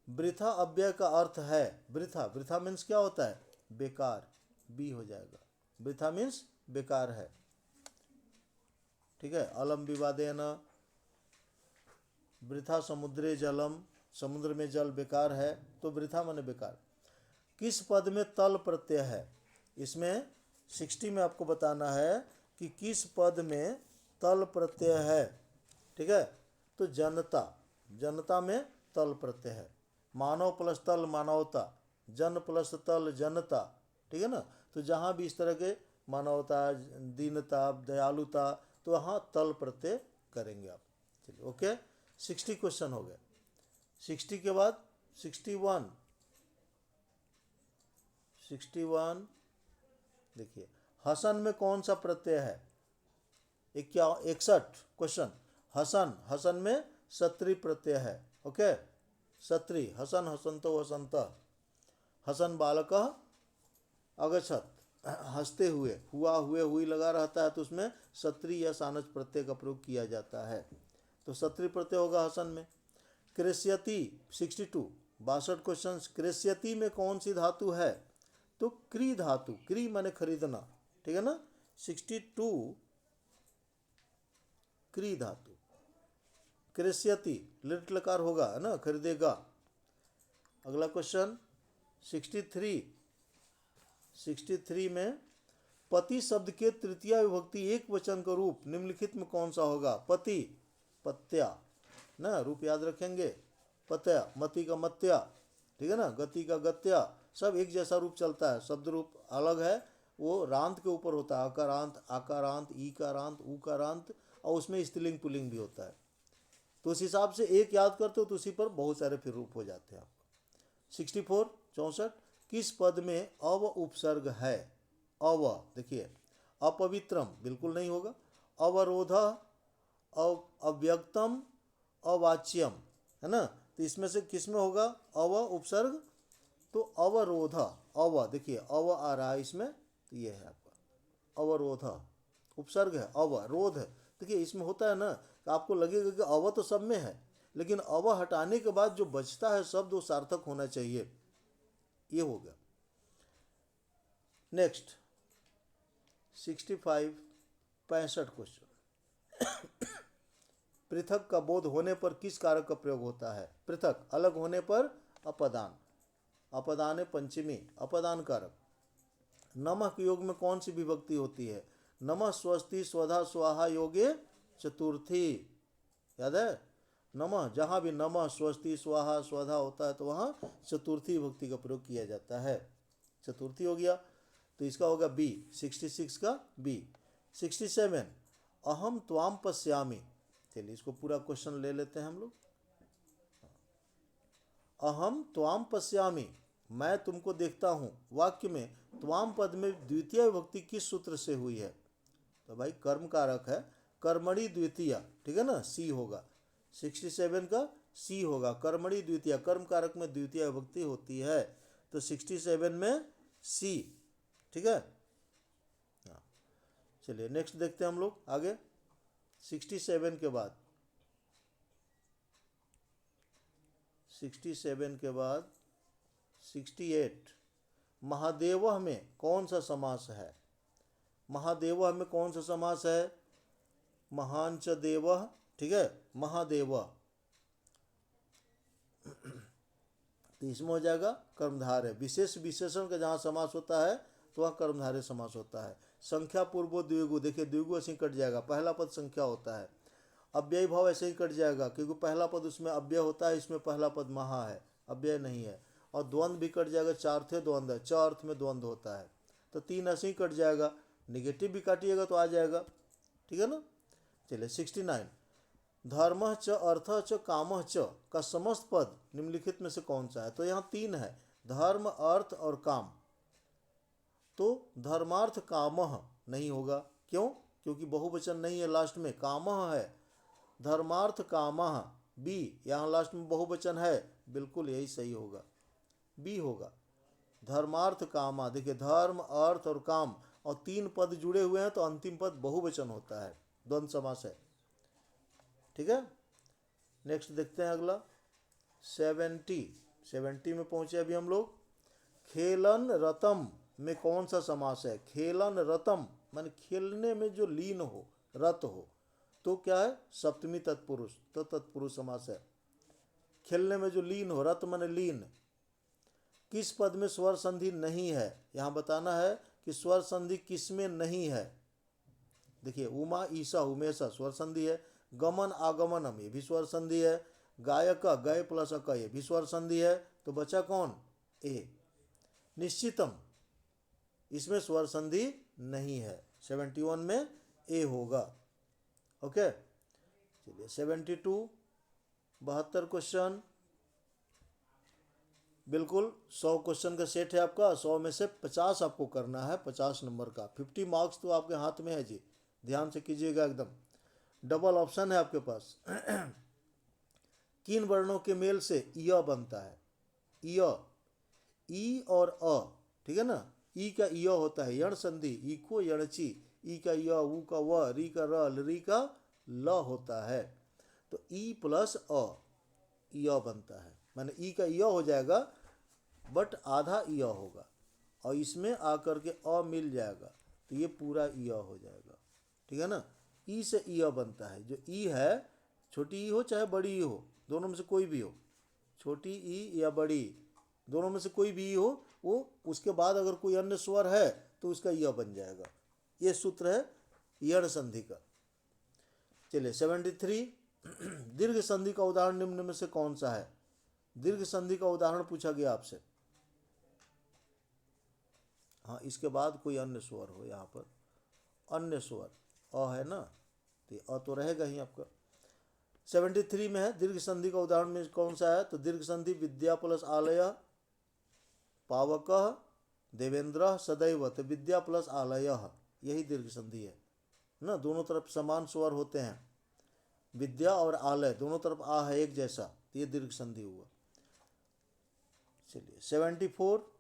वृथा अव्यय का अर्थ है? वृथा, वृथा मीन्स क्या होता है? बेकार, बी हो जाएगा, वृथा मीन्स बेकार है, ठीक है। अलम विवादेन, वृथा समुद्रे जलम, समुद्र में जल बेकार है, तो वृथा माने बेकार। किस पद में तल प्रत्यय है? इसमें 60 में आपको बताना है कि किस पद में तल प्रत्यय है, ठीक है। तो जनता, जनता में तल प्रत्यय है। मानव प्लस तल मानवता, जन प्लस तल जनता, ठीक है ना। तो जहाँ भी इस तरह के मानवता, दीनता, दयालुता, तो वहाँ तल प्रत्यय करेंगे आप। चलिए ओके, 60 क्वेश्चन हो गए। 60 के बाद 61, 61 देखिए, हसन में कौन सा प्रत्यय है? 61 क्वेश्चन, हसन, हसन में सत्री प्रत्यय है। ओके, सत्री, हसन हसंतो हसंत, हसन बालक अगछत, हंसते हुए, हुआ हुए हुई लगा रहता है तो उसमें सत्री या सानच प्रत्यय का प्रयोग किया जाता है, तो सत्री प्रत्यय होगा हसन में। कृष्यति 62, 62 क्वेश्चन, कृष्यति में कौन सी धातु है? तो क्री धातु, क्री माने खरीदना, ठीक है ना। 62 क्री धातु, कृष्यति लिट लकार होगा, है ना, खरीदेगा। अगला क्वेश्चन 63, 63 में पति शब्द के तृतीय विभक्ति एक वचन का रूप निम्नलिखित में कौन सा होगा? पति, पत्या ना, रूप याद रखेंगे, पत्या, मति का मत्या, ठीक है ना, गति का गत्या, सब एक जैसा रूप चलता है, शब्द रूप अलग है, वो रांत के ऊपर होता है, अकारांत, आकारांत, ईकारांत, उकारांत, और उसमें स्त्रीलिंग पुल्लिंग भी होता है। तो उस हिसाब से एक याद करते हो तो उसी पर बहुत सारे फिर रूप हो जाते हैं आपको। 64 64 किस पद में अव उपसर्ग है? अव, देखिए, अपवित्रम बिल्कुल नहीं होगा, अवरोध, अव्यक्तम, अवाच्यम, है ना, तो इसमें से किस में होगा अव उपसर्ग? तो अवरोध, अव, देखिए अव आ रहा है इसमें, तो ये है आपका अवरोध, उपसर्ग है, अवरोध। देखिए इसमें होता है ना कि आपको लगेगा कि अव तो सब में है, लेकिन अव हटाने के बाद जो बचता है शब्द वो सार्थक होना चाहिए, ये हो गया। नेक्स्ट 65 65 क्वेश्चन, पृथक का बोध होने पर किस कारक का प्रयोग होता है? पृथक, अलग होने पर अपदान, अपदान पंचमी, अपदान कारक। नमः के योग में कौन सी विभक्ति होती है? नमः स्वस्ति स्वधा स्वाहा योगे चतुर्थी, याद है? नमः, जहाँ भी नमः स्वस्ति स्वाहा स्वधा होता है तो वहाँ चतुर्थी विभक्ति का प्रयोग किया जाता है, चतुर्थी हो गया। तो इसका होगा बी, 66 का बी। 67 अहम त्वाम पश्यामि, चलिए इसको पूरा क्वेश्चन ले लेते हैं हम लोग। अहम त्वाम पश्यामि, मैं तुमको देखता हूँ, वाक्य में त्वाम पद में द्वितीय विभक्ति किस सूत्र से हुई है? तो भाई कर्म कारक है, कर्मणि द्वितीय, ठीक है ना, सी होगा, 67 का सी होगा, कर्मणि द्वितीय, कर्म कारक में द्वितीय विभक्ति होती है, तो 67 में सी, ठीक है। हाँ, चलिए नेक्स्ट देखते हैं हम लोग आगे। 67 के बाद 68 महादेवः में कौन सा समास है? महादेवः में कौन सा समास है? महांच देवः, ठीक है, महादेवः, तो इसमें हो जाएगा कर्मधारय। विशेष विशेषण का जहाँ समास होता है तो वह कर्मधारय समास होता है। संख्या पूर्वो द्विगु, देखिए द्विगु ऐसे ही कट जाएगा, पहला पद संख्या होता है। अव्यय भाव ऐसे ही कट जाएगा क्योंकि पहला पद उसमें अव्यय होता है, इसमें पहला पद महा है, अव्यय नहीं है। और द्वंद्व भी कट जाएगा, चार थे द्वंद्व है, च अर्थ में द्वंद्व होता है, तो तीन ऐसे ही कट जाएगा। निगेटिव भी काटिएगा तो आ जाएगा, ठीक है ना। चलिए 69 धर्म च अर्थ च काम च का समस्त पद निम्नलिखित में से कौन सा है? तो यहाँ तीन है, धर्म अर्थ और काम, तो धर्मार्थ कामः नहीं होगा, क्यों? क्योंकि बहुवचन नहीं है, लास्ट में कामः है, धर्मार्थ कामः बी, यहाँ लास्ट में बहुवचन है, बिल्कुल यही सही होगा, बी होगा, धर्मार्थ कामा। देखिए धर्म अर्थ और काम और तीन पद जुड़े हुए हैं तो अंतिम पद बहुवचन होता है, द्वंद्व समास है, ठीक है। नेक्स्ट देखते हैं अगला 70 में पहुंचे अभी हम लोग। खेलन रतम में कौन सा समास है? खेलन रतम माने खेलने में जो लीन हो, रत हो, तो क्या है? सप्तमी तत्पुरुष, तो तत्पुरुष समास है। खेलने में जो लीन हो, रत माने लीन। किस पद में स्वर संधि नहीं है? यहाँ बताना है कि स्वर संधि किस में नहीं है। देखिए उमा ईसा उमेशा स्वर संधि है, गमन आगमनम ये भी स्वर संधि है, गायक गय प्लस अक ये भी स्वर संधि है, तो बचा कौन? ए। निश्चितम इसमें स्वर संधि नहीं है, 71 में ए होगा, ओके। चलिए 72 72 क्वेश्चन, बिल्कुल 100 क्वेश्चन का सेट है आपका, 100 में से 50 आपको करना है, 50 नंबर का, 50 मार्क्स तो आपके हाथ में है जी, ध्यान से कीजिएगा एकदम। डबल ऑप्शन है आपके पास। किन वर्णों के मेल से य बनता है? य, ई और अ, ठीक है ना। ई का य होता है यण संधि, ई को यणची, ई का य, ऊ का व, री का र, री का ल होता है, तो ई प्लस अ य बनता है, माने ई का य हो जाएगा बट आधा य होगा और इसमें आकर के अ मिल जाएगा तो ये पूरा य हो जाएगा, ठीक है ना। ई से य बनता है, जो ई है छोटी ई हो चाहे बड़ी ई हो, दोनों में से कोई भी हो, छोटी ई या बड़ी दोनों में से कोई भी ई हो, वो उसके बाद अगर कोई अन्य स्वर है तो उसका य बन जाएगा, ये सूत्र है यण संधि का। चलिए 73 दीर्घ संधि का उदाहरण निम्न में से कौन सा है? दीर्घ संधि का उदाहरण पूछा गया आपसे। हाँ, इसके बाद कोई अन्य स्वर हो, यहाँ पर अन्य स्वर अ है ना, तो अ तो रहेगा ही आपका। 73 में है दीर्घ संधि का उदाहरण में कौन सा है, तो दीर्घ संधि विद्या प्लस आलय, पावक, देवेंद्र, सदैव, तो विद्या प्लस आलय यही दीर्घ संधि है ना। दोनों तरफ समान स्वर होते हैं, विद्या और आलय दोनों तरफ आ है एक जैसा, तो ये दीर्घ संधि हुआ। चलिए 74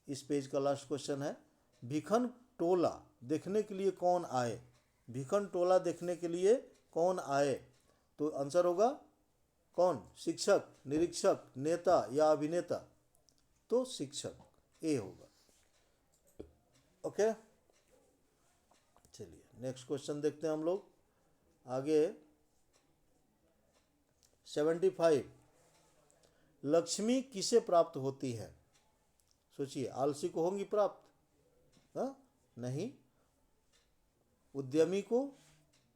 इस पेज का लास्ट क्वेश्चन है। भिखन टोला देखने के लिए कौन आए, भिखन टोला देखने के लिए कौन आए, तो आंसर होगा कौन, शिक्षक, निरीक्षक, नेता या अभिनेता, तो शिक्षक ए होगा। ओके, चलिए नेक्स्ट क्वेश्चन देखते हैं हम लोग आगे। 75 लक्ष्मी किसे प्राप्त होती है, सोचिए, आलसी को होंगी प्राप्त, हाँ नहीं, उद्यमी को,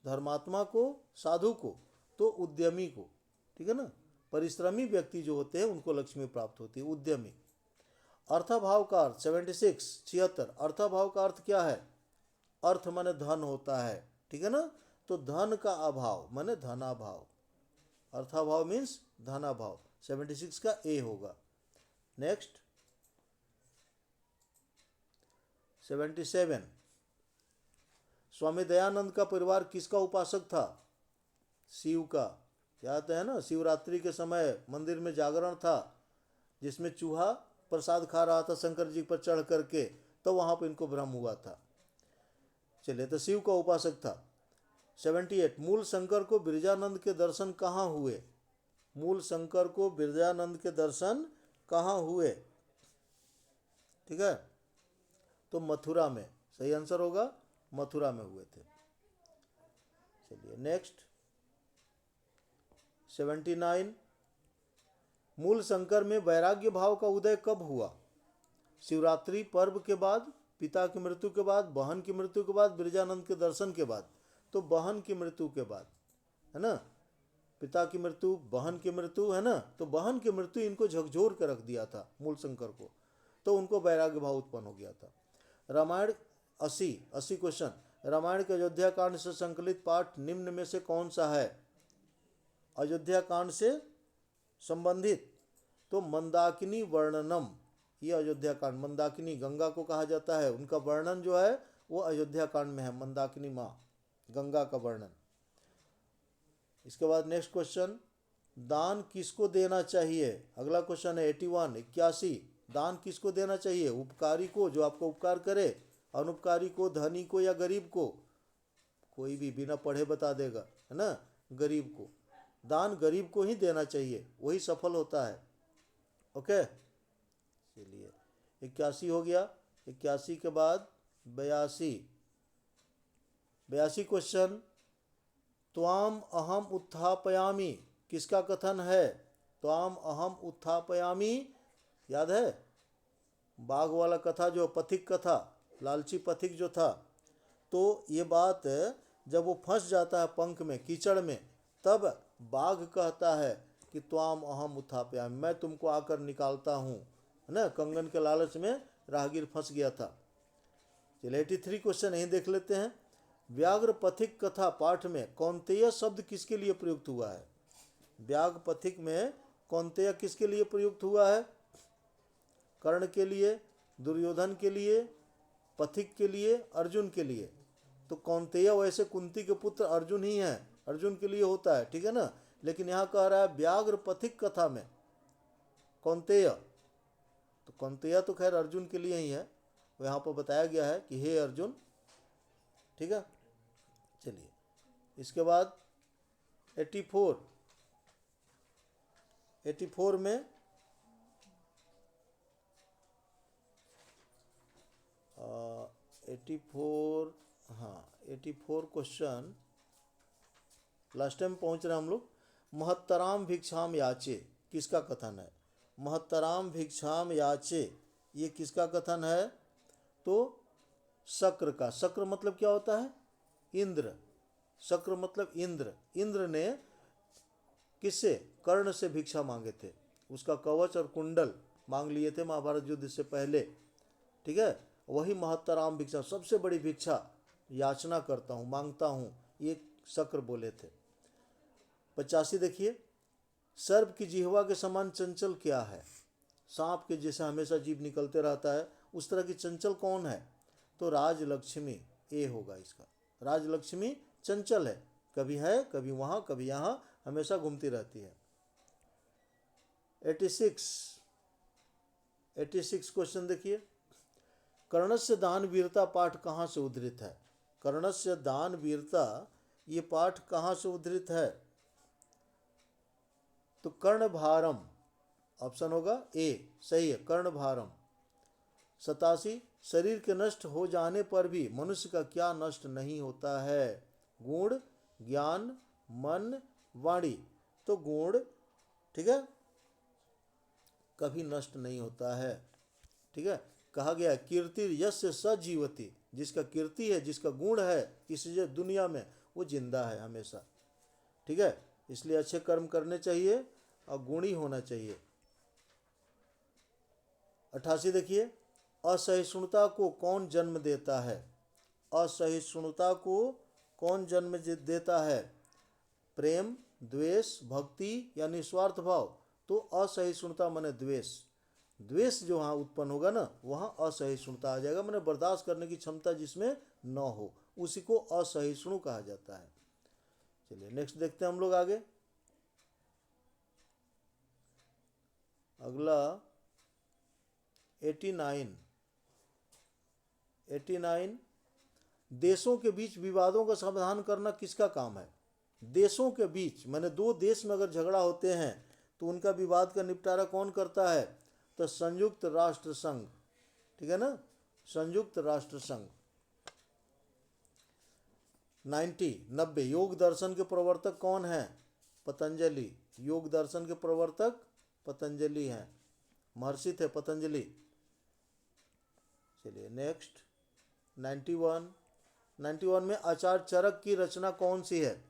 धर्मात्मा को, साधु को, तो उद्यमी को, ठीक है ना। परिश्रमी व्यक्ति जो होते हैं उनको लक्ष्मी प्राप्त होती है, उद्यमी। अर्थाभाव का अर्थ 76 अर्थाभाव का अर्थ क्या है, अर्थ माने धन होता है, ठीक है ना, तो धन का अभाव माने धनाभाव, अर्थाभाव मीन्स धनाभाव, 76 का ए होगा। नेक्स्ट 77 स्वामी दयानंद का परिवार किसका उपासक था, शिव का। याद है ना, शिवरात्रि के समय मंदिर में जागरण था जिसमें चूहा प्रसाद खा रहा था शंकर जी पर चढ़ करके, तो वहां पर इनको भ्रम हुआ था। चलिए, तो शिव का उपासक था। 78 मूल शंकर को बिरजानंद के दर्शन कहाँ हुए, मूल शंकर को बिरजानंद के दर्शन कहाँ हुए, ठीक है, तो मथुरा में, सही आंसर होगा मथुरा में हुए थे। चलिए नेक्स्ट 79 मूल शंकर में वैराग्य भाव का उदय कब हुआ, शिवरात्रि पर्व के बाद, पिता की मृत्यु के बाद, बहन की मृत्यु के बाद, बिरजानंद के दर्शन के बाद, तो बहन की मृत्यु के बाद, है ना, पिता की मृत्यु, बहन की मृत्यु, है ना, तो बहन की मृत्यु इनको झकझोर कर रख दिया था मूल शंकर को, तो उनको वैराग्य भाव उत्पन्न हो गया था। रामायण 80 क्वेश्चन, रामायण के अयोध्या कांड से संकलित पाठ निम्न में से कौन सा है, अयोध्या कांड से संबंधित, तो मंदाकिनी वर्णनम, ये अयोध्या कांड, मंदाकिनी गंगा को कहा जाता है, उनका वर्णन जो है वो अयोध्या कांड में है, मंदाकिनी माँ गंगा का वर्णन। इसके बाद नेक्स्ट क्वेश्चन, दान किसको देना चाहिए, अगला क्वेश्चन है 81 दान किसको देना चाहिए, उपकारी को जो आपको उपकार करे, अनुपकारी को, धनी को या गरीब को, कोई भी बिना पढ़े बता देगा, है ना, गरीब को, दान गरीब को ही देना चाहिए, वही सफल होता है। ओके, चलिए 81 हो गया। 81 के बाद 82 क्वेश्चन, त्वाम अहम उत्थापयामी किसका कथन है, त्वाम अहम उत्थापयामी, याद है बाघ वाला कथा, जो पथिक कथा, लालची पथिक जो था, तो ये बात जब वो फंस जाता है पंख में, कीचड़ में, तब बाघ कहता है कि त्वाम अहम उत्थापयामी, मैं तुमको आकर निकालता हूँ, है ना, कंगन के लालच में राहगीर फंस गया था। चलिए 83 क्वेश्चन यहीं देख लेते हैं। व्याघ्र पथिक कथा पाठ में कौंतेय शब्द किसके लिए प्रयुक्त हुआ है, व्याघ्र पथिक में कौंतेय किसके लिए प्रयुक्त हुआ है, कर्ण के लिए, दुर्योधन के लिए, पथिक के लिए, अर्जुन के लिए, तो कौंतेय वैसे कुंती के पुत्र अर्जुन ही हैं, अर्जुन के लिए होता है, ठीक है ना, लेकिन यहाँ कह रहा है व्याघ्र पथिक कथा में कौंतेय, तो कौंतेय तो खैर अर्जुन के लिए ही है, यहाँ पर बताया गया है कि हे अर्जुन, ठीक है। चलिए इसके बाद 84 में 84, हाँ 84 क्वेश्चन लास्ट टाइम पहुँच रहे हम लोग। महत्तराम भिक्षाम याचे किसका कथन है, महत्तराम भिक्षाम याचे ये किसका कथन है, तो शक्र का, शक्र मतलब क्या होता है, इंद्र, शक्र मतलब इंद्र, इंद्र ने किससे? कर्ण से भिक्षा मांगे थे, उसका कवच और कुंडल मांग लिए थे महाभारत युद्ध से पहले। ठीक है, वही महत्तराम भिक्षा, सबसे बड़ी भिक्षा याचना करता हूँ, मांगता हूँ, ये शक्र बोले थे। 85 देखिए, सर्प की जिह्वा के समान चंचल क्या है? सांप के जैसे हमेशा जीभ निकलते रहता है, उस तरह की चंचल कौन है? तो राजलक्ष्मी, ए होगा इसका। राजलक्ष्मी चंचल है, कभी वहाँ कभी यहाँ, हमेशा घूमती रहती है। 86 क्वेश्चन देखिए, कर्णस्य दान वीरता पाठ कहाँ से उद्धृत है? कर्णस्य दान वीरता, ये पाठ कहाँ से उद्धृत है? तो कर्णभारम ऑप्शन होगा ए, सही है, कर्णभारम। 87, शरीर के नष्ट हो जाने पर भी मनुष्य का क्या नष्ट नहीं होता है? गुण, ज्ञान, मन, वाणी। तो गुण, ठीक है, कभी नष्ट नहीं होता है। ठीक है, कहा गया है कीर्ति यस्य स जीवति, जिसका कीर्ति है, जिसका गुण है इस दुनिया में, वो जिंदा है हमेशा। ठीक है, इसलिए अच्छे कर्म करने चाहिए और गुणी होना चाहिए। 88 देखिए, असहिष्णुता को कौन जन्म देता है? असहिष्णुता को कौन जन्म देता है? प्रेम, द्वेष, भक्ति या निस्वार्थ भाव? तो असहिष्णुता माने द्वेष। द्वेष जो वहाँ उत्पन्न होगा ना, वहाँ असहिष्णुता आ जाएगा, मैंने बर्दाश्त करने की क्षमता जिसमें न हो, उसी को असहिष्णु कहा जाता है। चलिए नेक्स्ट देखते हैं हम लोग आगे। अगला 89, देशों के बीच विवादों का समाधान करना किसका काम है? देशों के बीच माने दो देश में अगर झगड़ा होते हैं तो उनका विवाद का निपटारा कौन करता है? तो संयुक्त राष्ट्र संघ। ठीक है ना, संयुक्त राष्ट्र संघ। 90, योग दर्शन के प्रवर्तक कौन है? पतंजलि। योग दर्शन के प्रवर्तक पतंजलि हैं, महर्षि थे पतंजलि। चलिए नेक्स्ट 91 में आचार्य चरक की रचना कौन सी है?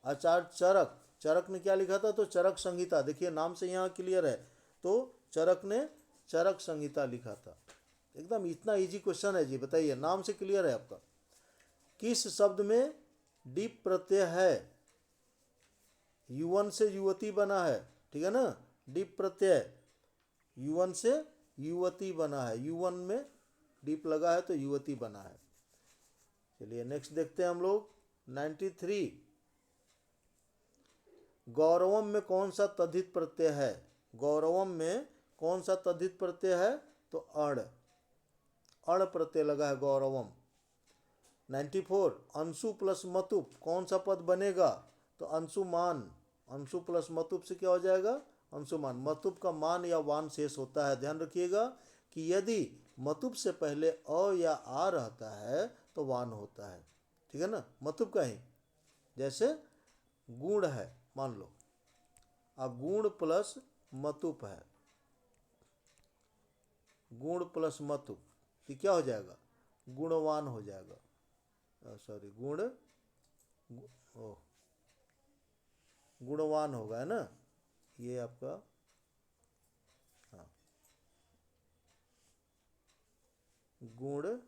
आचार्य चरक, चरक ने क्या लिखा था? तो चरक संहिता, देखिए नाम से यहाँ क्लियर है, तो चरक ने चरक संहिता लिखा था। एकदम इतना इजी क्वेश्चन है जी, बताइए, नाम से क्लियर है आपका। किस शब्द में डीप प्रत्यय है? युवन से युवती बना है, ठीक है ना, डीप प्रत्यय युवन से युवती बना है, युवन में डीप लगा है तो युवती बना है। चलिए नेक्स्ट देखते हैं हम लोग 93, गौरवम में कौन सा तद्धित प्रत्यय है? गौरवम में कौन सा तद्धित प्रत्यय है? तो अण, अण प्रत्यय लगा है गौरवम। 94, अंशु प्लस मतुप कौन सा पद बनेगा? तो अंशुमान, अंशु प्लस मतुप से क्या हो जाएगा? अंशुमान। मतुप का मान या वान शेष होता है, ध्यान रखिएगा कि यदि मतुप से पहले अ या आ रहता है तो वान होता है। ठीक है ना, मतुप का ही, जैसे गुण है, मान लो गुण प्लस मतुप है, गुण प्लस मतुप, तो क्या हो जाएगा? गुणवान हो जाएगा। सॉरी, गुणवान होगा, है ना, ये आपका, हाँ, गुणवान।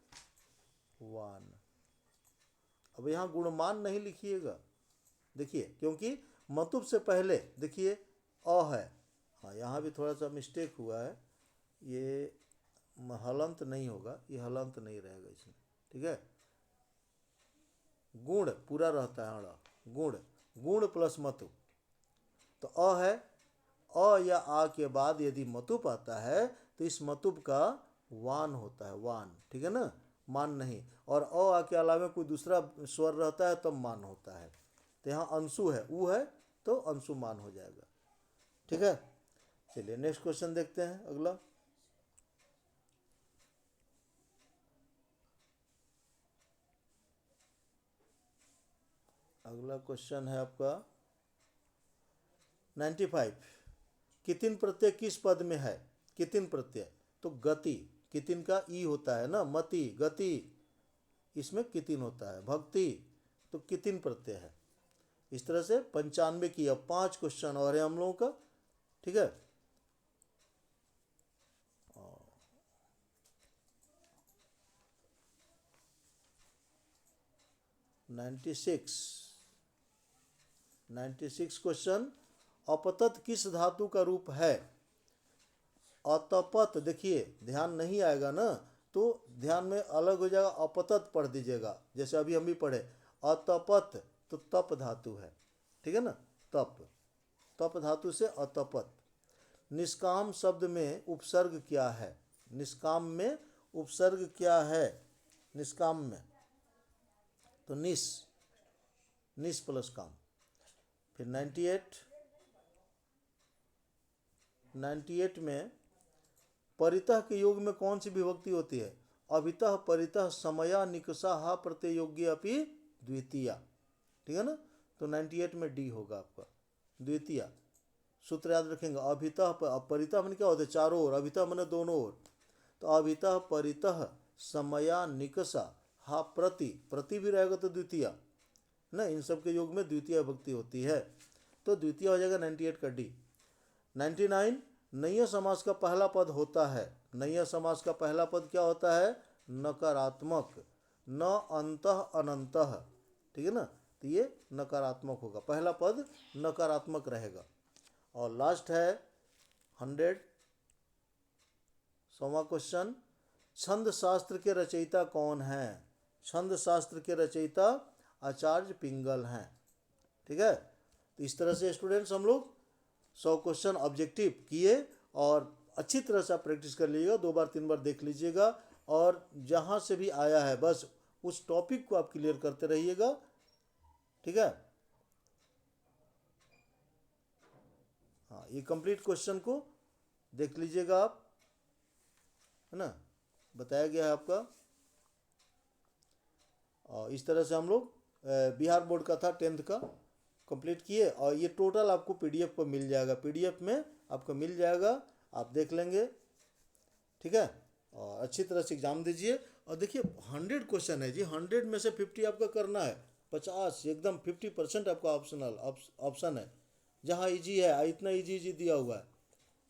अब यहाँ गुणमान नहीं लिखिएगा, देखिए, क्योंकि मतुब से पहले देखिए अ है, हाँ यहाँ भी थोड़ा सा मिस्टेक हुआ है, ये हलंत नहीं होगा, ये हलंत नहीं रहेगा इसमें। ठीक है, गुण पूरा रहता है, अड़ा, गुण, गुण प्लस मतुप, तो अ है, अ या आ के बाद यदि मतुप आता है तो इस मतुप का वान होता है, वान। ठीक है ना, मान नहीं, और अ आ के अलावा कोई दूसरा स्वर रहता है तब मान होता है। तो यहाँ अंशु है, ऊ है, तो अंशुमान हो जाएगा। ठीक है, चलिए नेक्स्ट क्वेश्चन देखते हैं अगला। अगला क्वेश्चन है आपका 95, कितिन प्रत्यय किस पद में है? कितिन प्रत्यय, तो गति, कितिन का ई होता है ना, मति, गति, इसमें कितिन होता है। भक्ति, तो कितिन प्रत्यय है। इस तरह से 95 की। अब 5 क्वेश्चन और है हम लोगों का, ठीक है। 96 क्वेश्चन। अपतत किस धातु का रूप है? अतपत, देखिए ध्यान नहीं आएगा ना तो ध्यान में अलग हो जाएगा, अपतत पढ़ दीजिएगा। जैसे अभी हम भी पढ़े अतपत, तो तप धातु है, ठीक है ना, तप, तप धातु से अतपत। निष्काम शब्द में उपसर्ग क्या है? निष्काम में उपसर्ग क्या है? निष्काम में तो निस, निस प्लस काम। फिर 98 में परितः के योग में कौन सी विभक्ति होती है? अभितः, परितः, समया, निकषा, हा प्रत्यय योग्य अपि द्वितीया, ठीक है ना। तो 98 में डी होगा आपका, द्वितीया। सूत्र याद रखेंगे, अभितः, परितः मैंने क्या होता है? चारों ओर, अभितः मैंने दोनों ओर। तो अभितः, परितः, समया, निकषा, हा प्रति, प्रति भी रहेगा तो द्वितीया ना, इन सब के योग में द्वितीय विभक्ति होती है, तो द्वितीय हो जाएगा 98 का डी। 99 नैय समास का पहला पद होता है। नैय समास का पहला पद क्या होता है? नकारात्मक, न अंतः अनंतः, ठीक है ना, तो ये नकारात्मक होगा, पहला पद नकारात्मक रहेगा। और लास्ट है 100 100वां क्वेश्चन, छंद शास्त्र के रचयिता कौन है? छंद शास्त्र के रचयिता आचार्य पिंगल हैं, ठीक है। तो इस तरह से स्टूडेंट्स हम लोग 100 क्वेश्चन ऑब्जेक्टिव किए और अच्छी तरह से आप प्रैक्टिस कर लीजिएगा, 2 बार 3 बार देख लीजिएगा, और जहाँ से भी आया है बस उस टॉपिक को आप क्लियर करते रहिएगा, ठीक है। हाँ, ये कंप्लीट क्वेश्चन को देख लीजिएगा आप, है ना, बताया गया है आपका। और इस तरह से हम लोग बिहार बोर्ड का था 10th का कंप्लीट किए, और ये टोटल आपको पीडीएफ पर मिल जाएगा, पीडीएफ में आपको मिल जाएगा, आप देख लेंगे, ठीक है। और अच्छी तरह से एग्जाम दीजिए। और देखिए 100 क्वेश्चन है जी, 100 में से 50 आपका करना है, 50 एकदम 50% आपका ऑप्शनल ऑप्शन है, जहाँ इजी है, इतना इजी दिया हुआ है,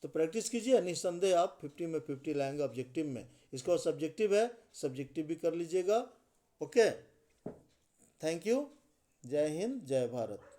तो प्रैक्टिस कीजिए, निस्संदेह आप 50 में 50 लाएंगे ऑब्जेक्टिव में। इसका सब्जेक्टिव है, सब्जेक्टिव भी कर लीजिएगा। ओके, थैंक यू, जय हिंद, जय भारत।